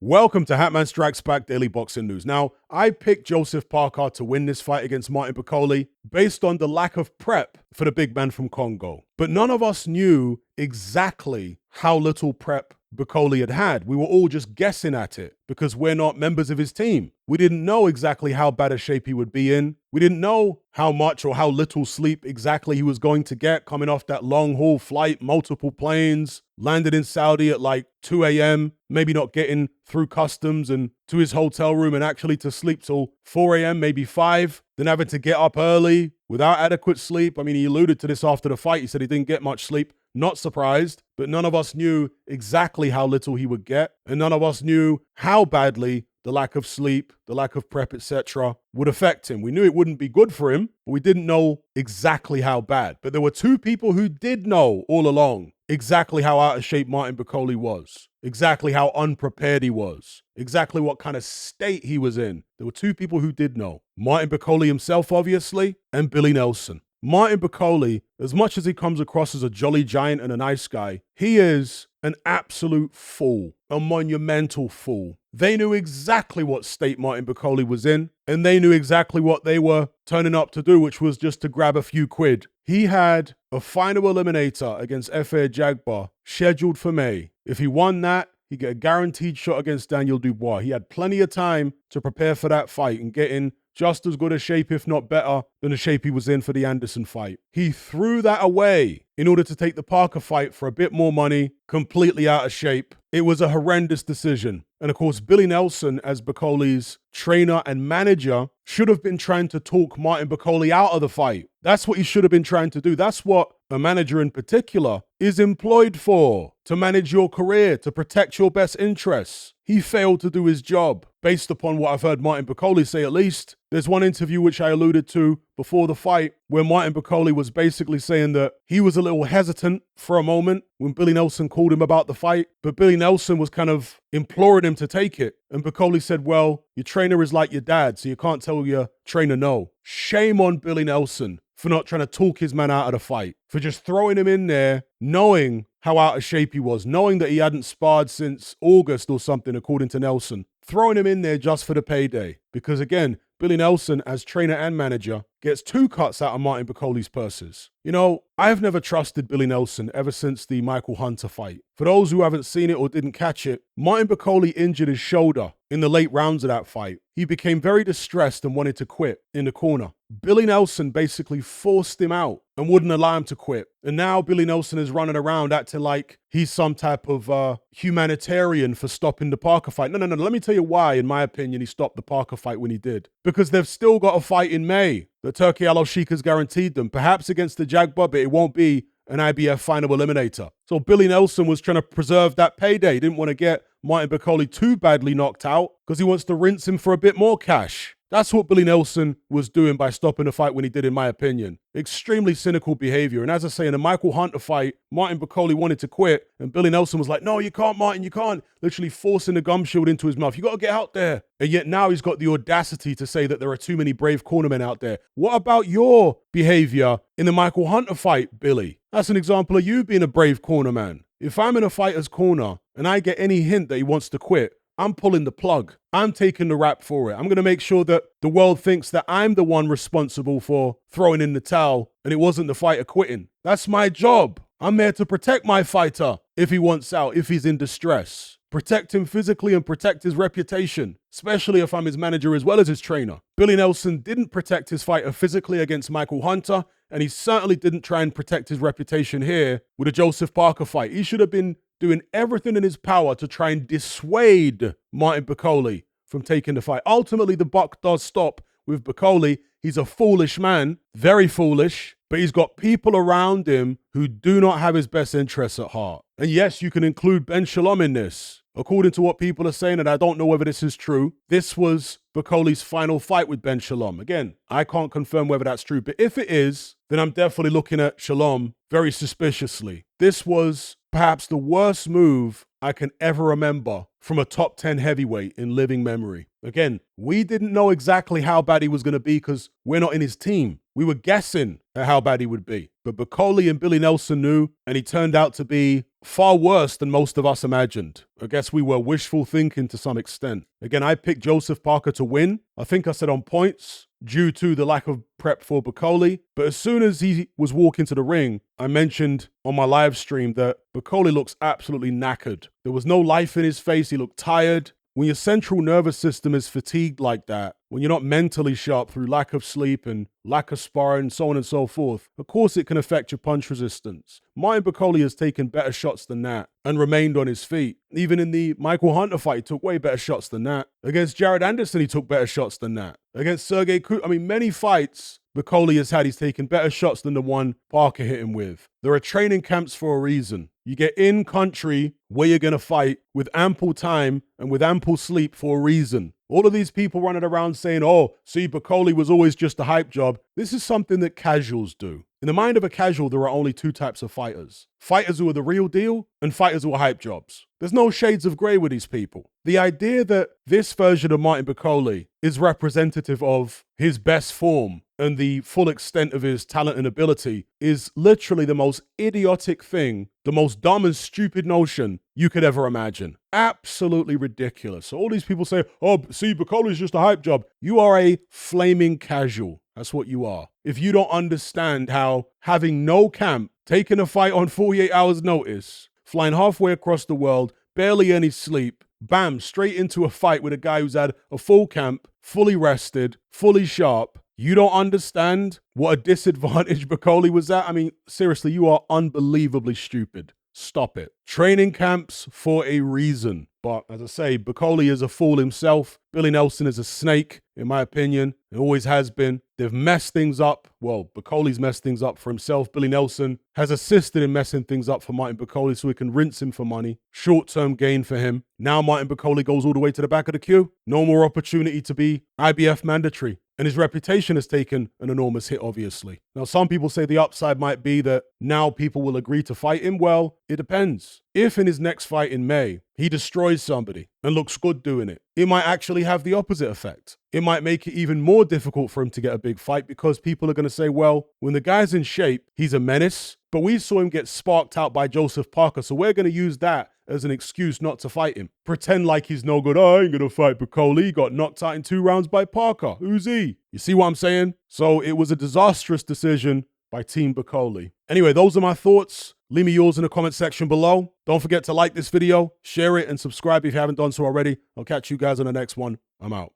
Welcome to Hatman Strikes Back Daily Boxing News. Now, I picked Joseph Parker to win this fight against Martin Bakole based on the lack of prep for the big man from Congo. But none of us knew exactly how little prep Bakole had had. We were all just guessing at it because we're not members of his team. We didn't know exactly how bad a shape he would be in. We didn't know how much or how little sleep exactly he was going to get coming off that long haul flight, multiple planes, landed in Saudi at like 2 a.m., maybe not getting through customs and to his hotel room and actually to sleep till 4 a.m., maybe 5, then having to get up early without adequate sleep. I mean, he alluded to this after the fight. He said he didn't get much sleep. Not surprised, but none of us knew exactly how little he would get, and none of us knew how badly the lack of sleep, the lack of prep, etc. would affect him. We knew it wouldn't be good for him, but we didn't know exactly how bad. But there were two people who did know all along exactly how out of shape Martin Bakole was, exactly how unprepared he was, exactly what kind of state he was in. There were two people who did know. Martin Bakole himself, obviously, and Billy Nelson. Martin Bakole, as much as he comes across as a jolly giant and a nice guy, he is an absolute fool, a monumental fool. They knew exactly what state Martin Bakole was in, and they knew exactly what they were turning up to do, which was just to grab a few quid. He had a final eliminator against Efe Ajagba scheduled for May. If he won that, he'd get a guaranteed shot against Daniel Dubois. He had plenty of time to prepare for that fight and get in just as good a shape, if not better, than the shape he was in for the Anderson fight. He threw that away in order to take the Parker fight for a bit more money, completely out of shape. It was a horrendous decision. And of course, Billy Nelson, as Bakole's trainer and manager, should have been trying to talk Martin Bakole out of the fight. That's what he should have been trying to do. That's what a manager in particular is employed for, to manage your career, to protect your best interests. He failed to do his job, based upon what I've heard Martin Bakole say at least. There's one interview which I alluded to before the fight where Martin Bakole was basically saying that he was a little hesitant for a moment when Billy Nelson called him about the fight, but Billy Nelson was kind of imploring him to take it. And Bakole said, well, your trainer is like your dad, so you can't tell your trainer no. Shame on Billy Nelson for not trying to talk his man out of the fight, for just throwing him in there, knowing how out of shape he was, knowing that he hadn't sparred since August or something, according to Nelson, throwing him in there just for the payday. Because again, Billy Nelson, as trainer and manager, gets 2 cuts out of Martin Bakole's purses. You know, I've never trusted Billy Nelson ever since the Michael Hunter fight. For those who haven't seen it or didn't catch it, Martin Bakole injured his shoulder in the late rounds of that fight. He became very distressed and wanted to quit in the corner. Billy Nelson basically forced him out and wouldn't allow him to quit. And now Billy Nelson is running around acting like he's some type of humanitarian for stopping the Parker fight. No. Let me tell you why, in my opinion, he stopped the Parker fight when he did. Because they've still got a fight in May that Turki Al-Sheikh has guaranteed them, perhaps against the Jagba, but it won't be an IBF final eliminator. So Billy Nelson was trying to preserve that payday. He didn't want to get Martin Bakole too badly knocked out because he wants to rinse him for a bit more cash. That's what Billy Nelson was doing by stopping the fight when he did, in my opinion. Extremely cynical behavior. And as I say, in the Michael Hunter fight, Martin Bakole wanted to quit, and Billy Nelson was like, no, you can't, Martin, you can't. Literally forcing the gum shield into his mouth. You got to get out there. And yet now he's got the audacity to say that there are too many brave cornermen out there. What about your behavior in the Michael Hunter fight, Billy? That's an example of you being a brave cornerman. If I'm in a fighter's corner and I get any hint that he wants to quit, I'm pulling the plug. I'm taking the rap for it. I'm going to make sure that the world thinks that I'm the one responsible for throwing in the towel and it wasn't the fighter quitting. That's my job. I'm there to protect my fighter if he wants out, if he's in distress. Protect him physically and protect his reputation, especially if I'm his manager as well as his trainer. Billy Nelson didn't protect his fighter physically against Michael Hunter, and he certainly didn't try and protect his reputation here with a Joseph Parker fight. He should have been doing everything in his power to try and dissuade Martin Bakole from taking the fight. Ultimately, the buck does stop with Bakole. He's a foolish man, very foolish, but he's got people around him who do not have his best interests at heart. And yes, you can include Ben Shalom in this. According to what people are saying, and I don't know whether this is true, this was Bakole's final fight with Ben Shalom. Again, I can't confirm whether that's true, but if it is, then I'm definitely looking at Shalom very suspiciously. This was perhaps the worst move I can ever remember from a top 10 heavyweight in living memory. Again, we didn't know exactly how bad he was going to be because we're not in his team. We were guessing at how bad he would be. but Bakole and Billy Nelson knew, and he turned out to be far worse than most of us imagined. I guess we were wishful thinking to some extent. Again, I picked Joseph Parker to win. I think I said on points due to the lack of prep for Bakole. But as soon as he was walking to the ring, I mentioned on my live stream that Bakole looks absolutely knackered. There was no life in his face. He looked tired. When your central nervous system is fatigued like that, when you're not mentally sharp through lack of sleep and lack of sparring, so on and so forth, of course it can affect your punch resistance. Martin Bakole has taken better shots than that and remained on his feet. Even in the Michael Hunter fight, he took way better shots than that. Against Jared Anderson, he took better shots than that. Against Sergey many fights Bakole has had, he's taken better shots than the one Parker hit him with. There are training camps for a reason. You get in country where you're going to fight with ample time and with ample sleep for a reason. All of these people running around saying, oh, see, Bakole was always just a hype job. This is something that casuals do. In the mind of a casual, there are only two types of fighters. Fighters who are the real deal and fighters who are hype jobs. There's no shades of grey with these people. The idea that this version of Martin Bakole is representative of his best form and the full extent of his talent and ability is literally the most idiotic thing, the most dumb and stupid notion you could ever imagine. Absolutely ridiculous. So all these people say, oh, see, Bakole is just a hype job. You are a flaming casual. That's what you are. If you don't understand how having no camp, taking a fight on 48 hours notice, flying halfway across the world, barely any sleep, bam, straight into a fight with a guy who's had a full camp, fully rested, fully sharp. You don't understand what a disadvantage Bakole was at? I mean, seriously, you are unbelievably stupid. Stop it. Training camps for a reason. But as I say, Bakole is a fool himself. Billy Nelson is a snake, in my opinion. It always has been. They've messed things up. Well, Bakole's messed things up for himself. Billy Nelson has assisted in messing things up for Martin Bakole so he can rinse him for money. Short-term gain for him. Now Martin Bakole goes all the way to the back of the queue. No more opportunity to be IBF mandatory. And his reputation has taken an enormous hit, obviously. Now, some people say the upside might be that now people will agree to fight him. Well, it depends. If in his next fight in May, he destroys somebody and looks good doing it, it might actually have the opposite effect. It might make it even more difficult for him to get a big fight because people are going to say, well, when the guy's in shape, he's a menace. But we saw him get sparked out by Joseph Parker, so we're going to use that as an excuse not to fight him. Pretend like he's no good. Oh, I ain't going to fight Bakole. He got knocked out in 2 rounds by Parker. Who's he? You see what I'm saying? So it was a disastrous decision by Team Bakole. Anyway, those are my thoughts. Leave me yours in the comment section below. Don't forget to like this video, share it, and subscribe if you haven't done so already. I'll catch you guys on the next one. I'm out.